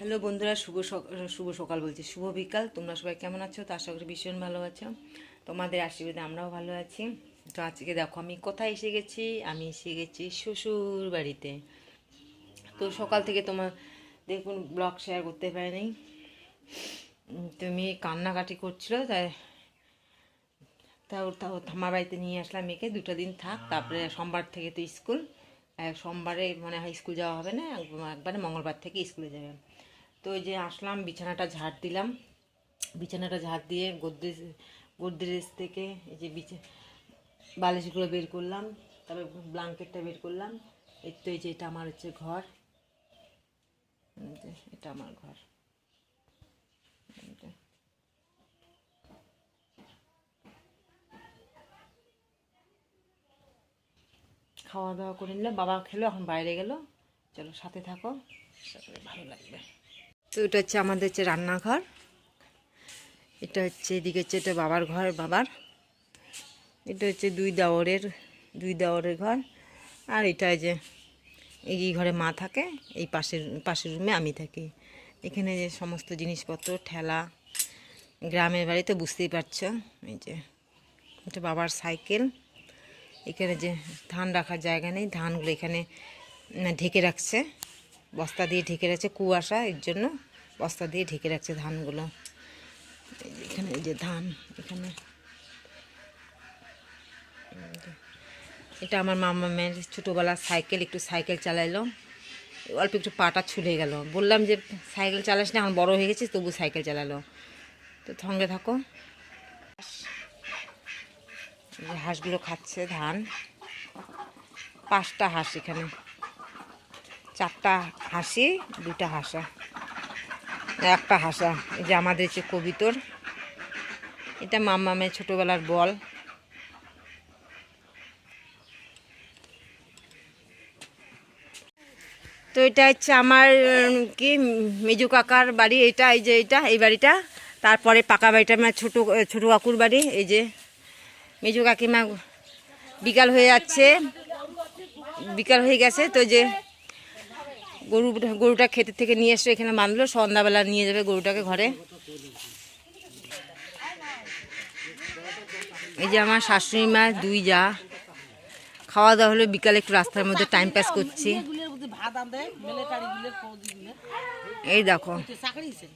Hello বন্ধুরা, শুভ সকাল বলছি, শুভ বিকাল। তোমরা সবাই কেমন আছো? তো আশা করি ভীষণ ভালো আছো। তোমাদের আশীর্বাদে আমরাও ভালো আছি। তো আজকে দেখো আমি কোথায় এসে গেছি। আমি এসে গেছি শ্বশুর বাড়িতে। তো সকাল থেকে তোমার দেখুন ব্লগ শেয়ার করতে পারিনি। তুমি কান্নাকাটি করছিল, তাই তাও আমার বাড়িতে নিয়ে আসলাম মেয়েকে। 2টা দিন থাক, তারপরে সোমবার থেকে তো স্কুল। সোমবারে মনে হয় স্কুল যাওয়া হবে না, একবারে মঙ্গলবার থেকে স্কুলে যাবে। তো ওই যে আসলাম, বিছানাটা ঝাড় দিলাম। বিছানাটা ঝাড় দিয়ে গোদরেজ থেকে এই যে বালিশগুলো বের করলাম, তারপরে ব্ল্যাঙ্কেটটা বের করলাম। এই তো এই যে এটা আমার হচ্ছে ঘর, এটা আমার ঘর। খাওয়া দাওয়া করে নিলাম, বাবা খেলো, এখন বাইরে গেল। চলো সাথে থাকো, ভালো লাগবে। তো এটা হচ্ছে আমাদের হচ্ছে রান্নাঘর। এটা হচ্ছে এদিকে হচ্ছে এটা বাবার ঘর, বাবার। এটা হচ্ছে দুই দেওরের ঘর। আর এটা যে এই ঘরে মা থাকে, এই পাশের রুমে আমি থাকি। এখানে যে সমস্ত জিনিসপত্র, ঠেলা, গ্রামের বাড়িতে বুঝতেই পারছো। এই যে এটা বাবার সাইকেল। এখানে যে ধান রাখার জায়গা নেই, ধানগুলো এখানে ঢেকে রাখছে, বস্তা দিয়ে ঢেকে রাখছে, কুয়াশা এর জন্য বস্তা দিয়ে ঢেকে রাখছে ধানগুলো। এখানে এই যে ধান, এখানে এটা আমার মামা মেয়ের ছোটোবেলার সাইকেল। একটু সাইকেল চালাইলো, অল্প একটু পাটা ছুলে গেল। বললাম যে সাইকেল চালাস না, এখন বড় হয়ে গেছিস, তবু সাইকেল চালালো। তো সঙ্গে থাকো। হাঁসগুলো খাচ্ছে ধান। 5টা হাঁস এখানে, 4টা হাঁসি, 2টা হাঁসা, একটা হাঁসা। এই যে আমাদের হচ্ছে কবিতর। এটা মাম্মা মেয়ের ছোটোবেলার বল। তো এটা হচ্ছে আমার কি মেজু কাকার বাড়ি। এটা এই যে এই বাড়িটা। তারপরে পাকা বাড়িটা আমার ছোটো কাকুর বাড়ি। এই যে মেজু কাকিমা বিকাল হয়ে যাচ্ছে, বিকাল হয়ে গেছে। তো যে গরুটা ক্ষেতের থেকে নিয়ে এসে এখানে বাঁধলো, সন্ধ্যাবেলা নিয়ে যাবে গরুটাকে ঘরে। এই যে আমার শাশুড়ি মা, 2 যা। খাওয়া দাওয়া হলো, বিকালে একটু রাস্তার মধ্যে টাইম পাস করছি। এই দেখো,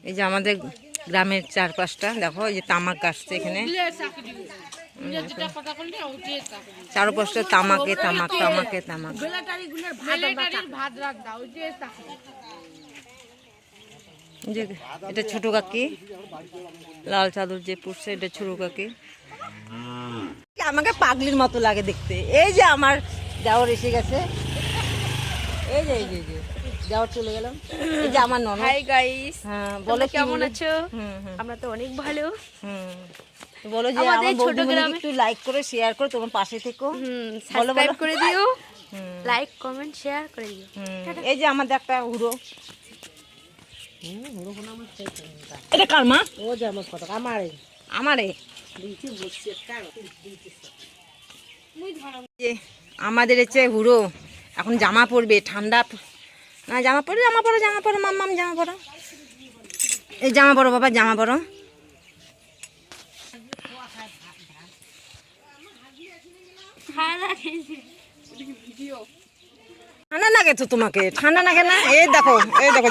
এই যে আমাদের গ্রামের চারপাশটা দেখো, এই যে তামাক গাছছে এখানে, চারপাশটা তামাকে তামাক, তামাকে তামাক। যে এটা ছোট কাকি, লাল চাদর যে পরছে, এটা ছোট কাকি। আমাকে পাগলির মতো লাগে দেখতে। এই যে আমার দেওর এসে গেছে, এই যে দেওর চলে গেলাম। এই যে আমার ননদ। হাই গাইস, হ্যাঁ বলো, কেমন আছো? হুম। আমরা তো অনেক ভালো। বলো যে আমার বৌদিমণিকে একটু লাইক করে শেয়ার করে তোমার পাশে থেকো। সাবস্ক্রাইব করে দিও, লাইক কমেন্ট শেয়ার করে দিও। এই যে আমাদের একটা হুড়ো। এটা কার মা? ও যে আমার কত আমারে আমাদের হচ্ছে হুড়ো। এখন জামা পরবে, ঠান্ডা না, জামা পরো মাম্মাম, জামা পরো। এই জামা পরো বাবা, জামা পরো। ঠান্ডা লাগে তো তোমাকে, ঠান্ডা লাগে না? এই দেখো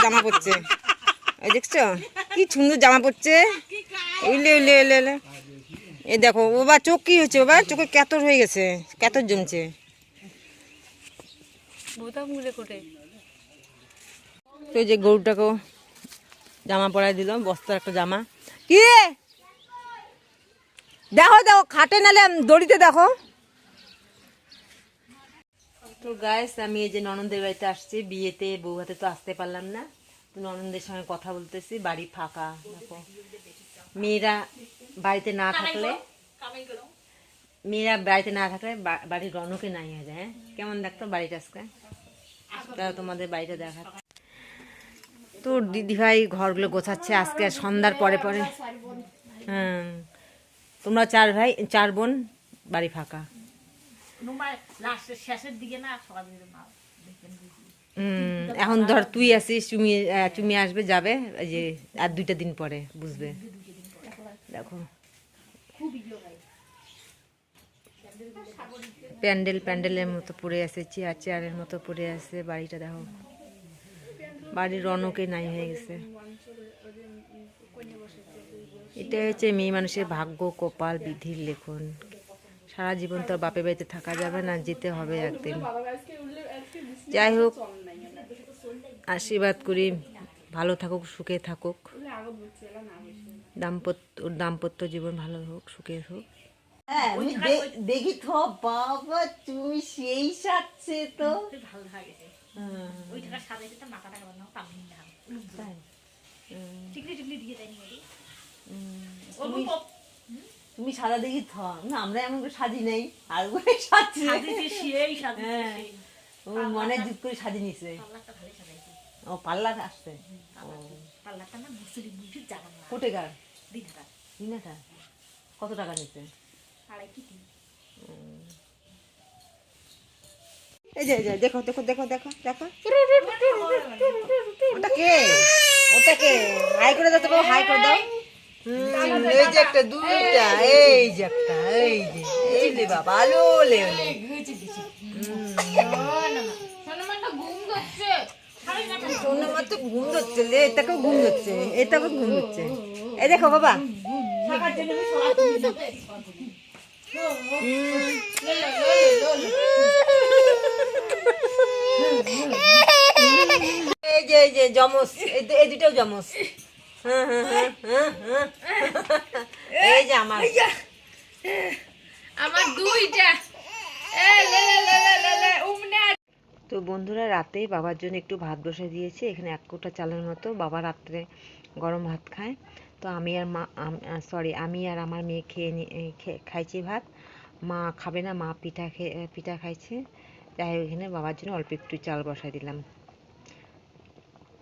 জামা পরছে, এই দেখছো কি সুন্দর জামা পরছে। এই দেখো বাবা, চোখ কি হচ্ছে বাবা? চোখে কেতর হয়ে গেছে, কেতর জমছে। তো যে গরুটাকেও জামা পরাই দিল, বস্তার একটা জামা। কি দেখো খাটে, নালে দড়িতে দেখো। তো গাইস, আমি এই যে ননদের বাড়িতে আসছি বিয়েতে, বউ হাতে তো আসতে পারলাম না। তো ননদের সঙ্গে কথা বলতেছি, বাড়ি ফাঁকা। দেখো মেয়েরা বাড়িতে না থাকলে বাড়ির রনকে নাই হয়ে যায়। কেমন দেখতো বাড়িটা আজকে, তারা তোমাদের বাড়িটা দেখা। তো দিদিভাই ঘরগুলো গোছাচ্ছে আজকে সন্ধ্যার পরে। হ্যাঁ, তোমরা 4 বোন, বাড়ি ফাঁকা। এখন ধর তুই আসিস, চুমি আসবে যাবে, এই যে আর 2টা দিন পরে বুঝবে। দেখো প্যান্ডেলের মতো পড়ে আছে, চেয়ারের মতো পড়ে আছে বাড়িটা। দেখো বাড়ির রনকে নাই হয়ে গেছে। এটা হচ্ছে মেয়ে মানুষের ভাগ্য, কপাল, বিধির লেখন। সারা জীবন তো বাপের বাড়িতে থাকা যাবে না, যেতে হবে একদিন। যাই হোক, আশীর্বাদ করি ভালো থাকুক, সুখে থাকুক, দাম্পত্য জীবন ভালো হোক, সুখে হোক। দেখি তো বাবা, তুমি সেই সাজছে তো। তুমি সাদা দেখি থ না, আমরা এমন করে সাজি নাই, আর সাজছে। ও মনে যুগ করে সাজি নিছে। ও পার্লার আসছে। কোটেকার দিনাটা কত টাকা নিচ্ছে? এই যে দেখো দেখো দেখো দেখো দেখো, ওটা কে? ওটা কে? হাই করে দাও তো, হাই করে দাও। এই যে একটা, 2টা, এই যে একটা, এই যে বাবা, আলো লে লে। সোনামা তো ঘুম ধরছে, এটাকেও ঘুম ধরছে, এটাকেও ঘুম ধরছে। এই দেখো বাবা, এই যে জমস, এই 2টাও জমস। এই যে আমার 2টা। তো বন্ধুরা, রাতে বাবার জন্য একটু ভাত বসে দিয়েছি। এখানে 1 কোটা চালের মতো। বাবা রাত্রে গরম ভাত খায়, তো আমি আর আমার মেয়ে খাইছি ভাত। মা খাবে না, মা পিঠা খাইছে। তাই ওইখানে বাবার জন্য অল্প একটু চাল বসাই দিলাম।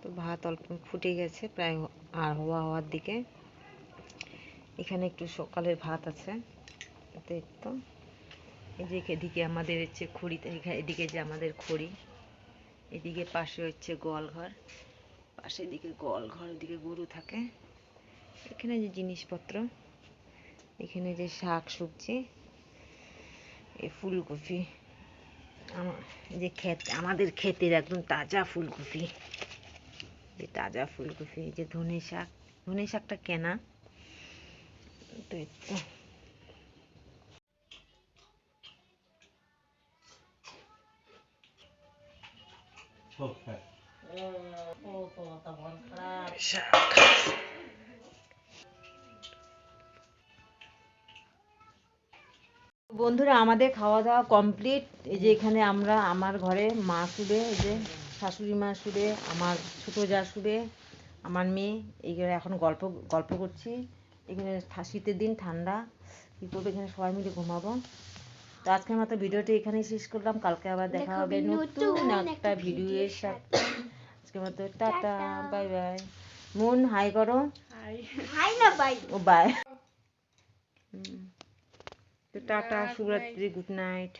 তো ভাত অল্প ফুটে গেছে প্রায়, আর হওয়ার দিকে। এখানে একটু সকালের ভাত আছে, তো এই যে এদিকে আমাদের হচ্ছে খড়ি, এদিকে যে আমাদের খড়ি, এদিকে পাশে হচ্ছে গোয়ালঘর, পাশে এদিকে গোয়ালঘর, এদিকে গরু থাকে। এখানে যে জিনিসপত্র, এখানে যে শাক সবজি, এই ফুলকপি, যে আমাদের ক্ষেতের একদম তাজা ফুলকপি, তাজা ফুলকপি। এই যে ধনে শাকটা কেনা, তো এই তো। বন্ধুরা, আমাদের খাওয়া দাওয়া কমপ্লিট। এই যে এখানে আমার ঘরে মা শুবে, এই যে শাশুড়ি মা শুবে, আমার ছোটো যা শুবে, আমার মেয়ে। এইখানে এখন গল্প করছি। এখানে শীতের দিন, ঠান্ডা, কী করবো, এখানে সবাই মিলে ঘুমাবো। তো আজকের মতো ভিডিওটি এখানেই শেষ করলাম। কালকে আবার দেখা হবে নতুন একটা ভিডিওর সাথে। আজকের মতো টাটা, বাই বাই। মন হাই করো। হাই না বাই। ও বাই। তো টাটা, শুভরাত্রি, গুড নাইট।